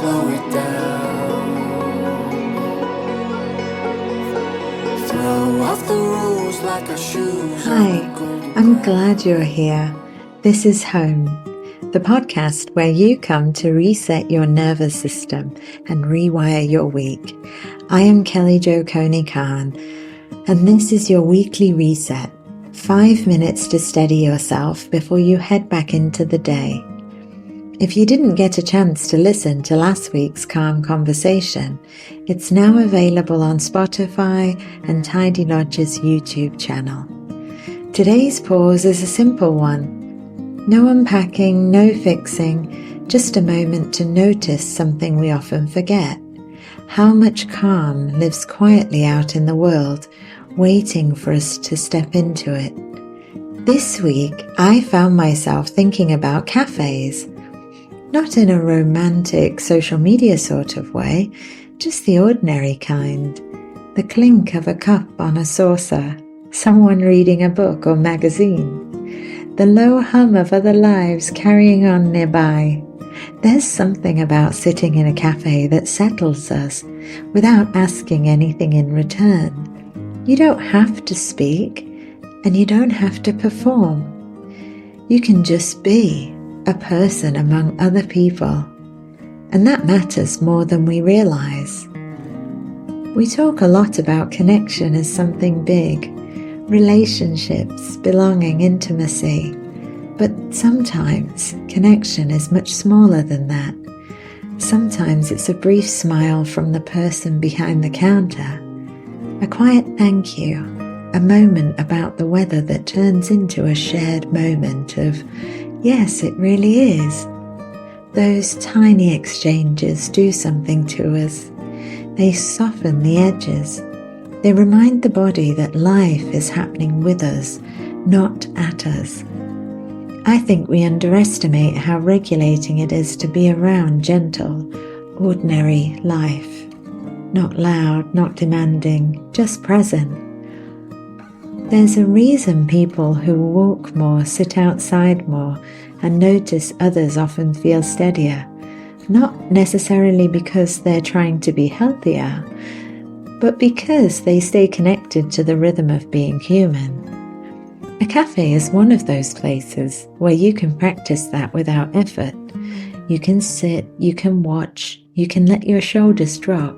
slow it down. Throw off the rules like our shoes. Hi, I'm glad you're here. This is Home, the podcast where you come to reset your nervous system and rewire your week. I am Kelly Jo Coney-Khan, and this is your weekly reset. 5 minutes to steady yourself before you head back into the day. If you didn't get a chance to listen to last week's Calm Conversation, it's now available on Spotify and Tidy Lodge's YouTube channel. Today's pause is a simple one. No unpacking, no fixing, just a moment to notice something we often forget. How much calm lives quietly out in the world, waiting for us to step into it. This week, I found myself thinking about cafes. Not in a romantic social media sort of way, just the ordinary kind. The clink of a cup on a saucer, someone reading a book or magazine, the low hum of other lives carrying on nearby. There's something about sitting in a cafe that settles us without asking anything in return. You don't have to speak, and you don't have to perform. You can just be a person among other people, and that matters more than we realize. We talk a lot about connection as something big, relationships, belonging, intimacy, but sometimes connection is much smaller than that. Sometimes it's a brief smile from the person behind the counter, a quiet thank you, a moment about the weather that turns into a shared moment of, yes, it really is. Those tiny exchanges do something to us. They soften the edges. They remind the body that life is happening with us, not at us. I think we underestimate how regulating it is to be around gentle, ordinary life. Not loud, not demanding, just present. There's a reason people who walk more, sit outside more, and notice others often feel steadier. Not necessarily because they're trying to be healthier, but because they stay connected to the rhythm of being human. A cafe is one of those places where you can practice that without effort. You can sit, you can watch, you can let your shoulders drop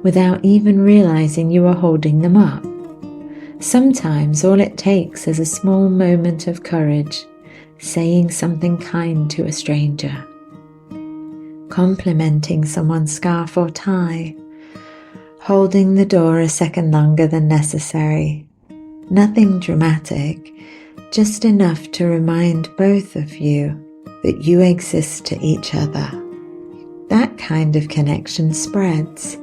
without even realizing you are holding them up. Sometimes all it takes is a small moment of courage, saying something kind to a stranger, complimenting someone's scarf or tie, holding the door a second longer than necessary. Nothing dramatic, just enough to remind both of you that you exist to each other. That kind of connection spreads.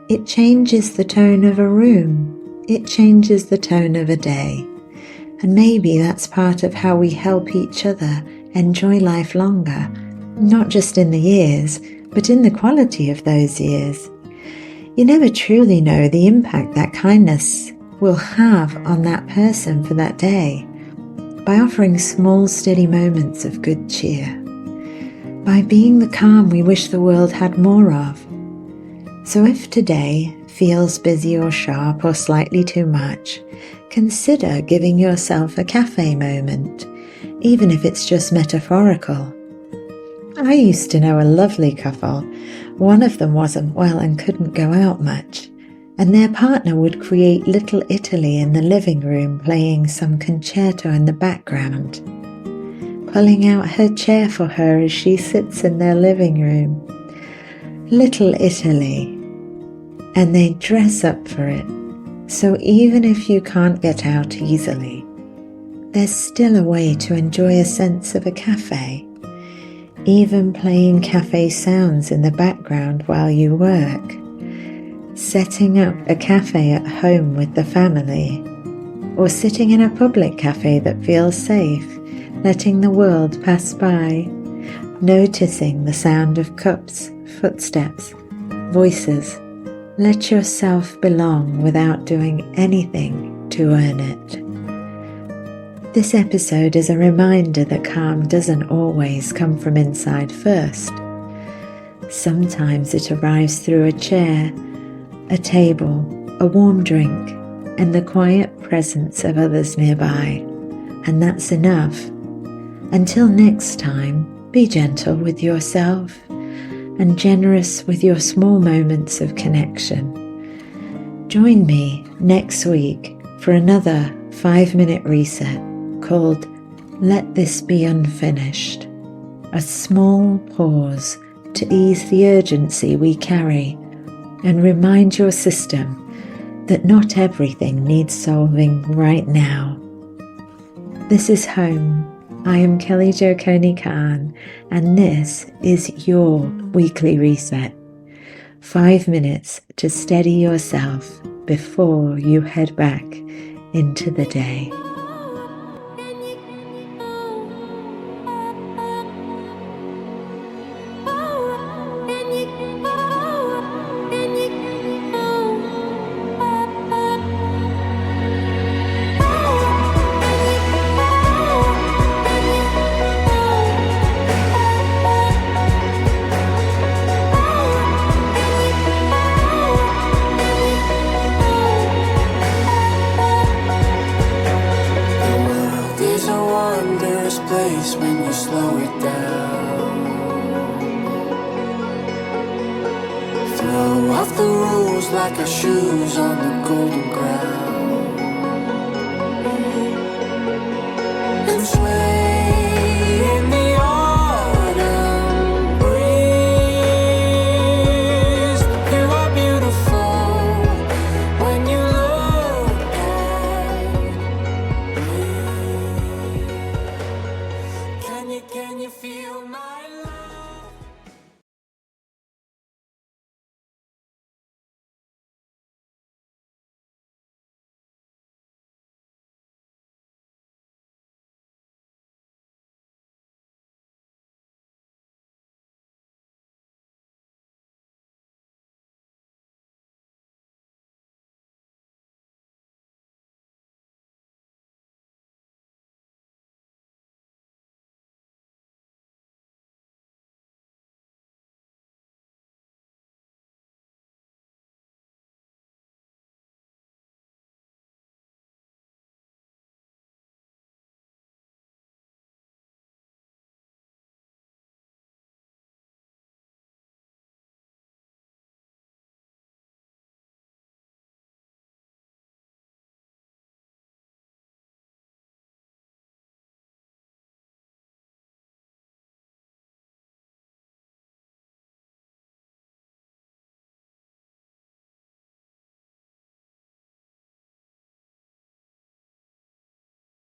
It changes the tone of a room. It changes the tone of a day. And maybe that's part of how we help each other enjoy life longer, not just in the years, but in the quality of those years. You never truly know the impact that kindness will have on that person for that day, by offering small, steady moments of good cheer, by being the calm we wish the world had more of. So if today feels busy or sharp or slightly too much, consider giving yourself a cafe moment, even if it's just metaphorical. I used to know a lovely couple. One of them wasn't well and couldn't go out much, and their partner would create Little Italy in the living room, playing some concerto in the background, pulling out her chair for her as she sits in their living room. Little Italy. And they dress up for it. So even if you can't get out easily, there's still a way to enjoy a sense of a cafe, even playing cafe sounds in the background while you work, setting up a cafe at home with the family, or sitting in a public cafe that feels safe, letting the world pass by, noticing the sound of cups, footsteps, voices. Let yourself belong without doing anything to earn it. This episode is a reminder that calm doesn't always come from inside first. Sometimes it arrives through a chair, a table, a warm drink, and the quiet presence of others nearby. And that's enough. Until next time, be gentle with yourself and generous with your small moments of connection. Join me next week for another 5-minute reset called Let This Be Unfinished. A small pause to ease the urgency we carry and remind your system that not everything needs solving right now. This is home. I am Kelly Jo Coney-Khan, and this is your weekly reset. 5 minutes to steady yourself before you head back into the day. Place when you slow it down. Throw off the rules like our shoes on the golden ground.